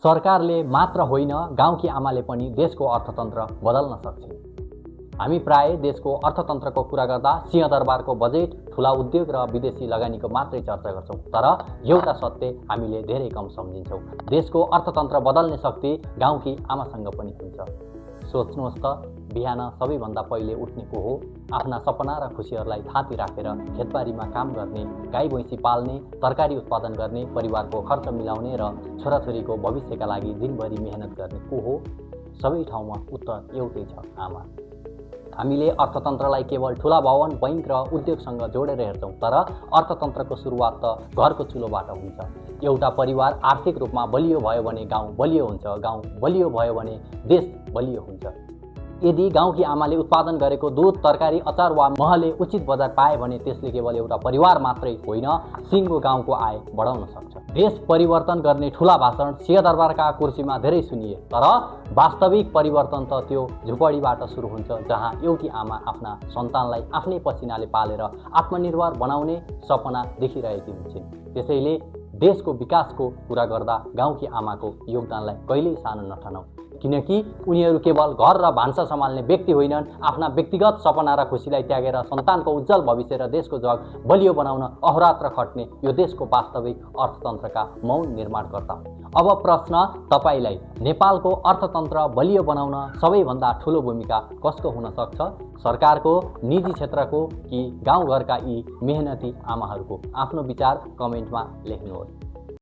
सरकारले मात्र होइन, गाउँकी आमाले पनि देशको अर्थतन्त्र बदल्न सक्छन्। हामी प्राय देशको अर्थतन्त्रको कुरा गर्दा सिंहदरबारको बजेट, ठुला उद्योग र विदेशी लगानीको मात्रै चर्चा गर्छौँ। तर एउटा सत्य हामीले धेरै कम सम्झिन्छौँ। देशको अर्थतन्त्र बदल्ने शक्ति गाउँकी आमासँग पनि हुन्छ। सोच्नुहोस् त, बिहान सबैभन्दा पहिले उठ्ने को हो? आफ्ना सपना र खुसीहरूलाई थाती राखेर खेतबारीमा काम गर्ने, गाई भैँसी पाल्ने, तरकारी उत्पादन गर्ने, परिवारको खर्च मिलाउने र छोराछोरीको भविष्यका लागि दिनभरि मेहनत गर्ने को हो? सबै ठाउँमा उत्तर एउटै छ, आमा। हामीले अर्थतन्त्रलाई केवल ठुला भवन, बैंक र उद्योगसँग जोडेर हेर्छौँ, तर अर्थतन्त्रको सुरुवात त घरको चुलोबाट हुन्छ। एउटा परिवार आर्थिक रूपमा बलियो भयो भने गाउँ बलियो हुन्छ, गाउँ बलियो भयो भने देश बलियो हुन्छ। यदि गाउँकी आमाले उत्पादन गरेको दुध, तरकारी, अचार वा महले उचित बजार पाए भने त्यसले केवल एउटा परिवार मात्रै होइन, सिङ्गो गाउँको आय बढाउन सक्छ। देश परिवर्तन गर्ने ठुला भाषण सिंहदरबारका कुर्सीमा धेरै सुनिए, तर वास्तविक परिवर्तन त त्यो झुपडीबाट सुरु हुन्छ, जहाँ एउटी आमा आफ्ना सन्तानलाई आफ्नै पसिनाले पालेर आत्मनिर्भर बनाउने सपना देखिरहेकी हुन्छन्। त्यसैले देशको विकासको कुरा गर्दा गाउँकी आमाको योगदानलाई कहिल्यै सानो नठानौँ, किनकि उनीहरू केवल घर र भान्सा सम्हाल्ने व्यक्ति होइनन्, आफ्ना व्यक्तिगत सपना र खुसीलाई त्यागेर सन्तानको उज्जवल भविष्य र देशको जग बलियो बनाउन अहोरात्र खट्ने यो देशको वास्तविक अर्थतन्त्रका मौन निर्माणकर्ता। अब प्रश्न तपाईलाई, नेपालको अर्थतन्त्र बलियो बनाउन सबैभन्दा ठुलो भूमिका कसको हुन सक्छ? सरकारको, निजी क्षेत्रको कि गाउँघरका यी मेहनती आमाहरूको? आफ्नो विचार कमेन्टमा लेख्नुहोस्।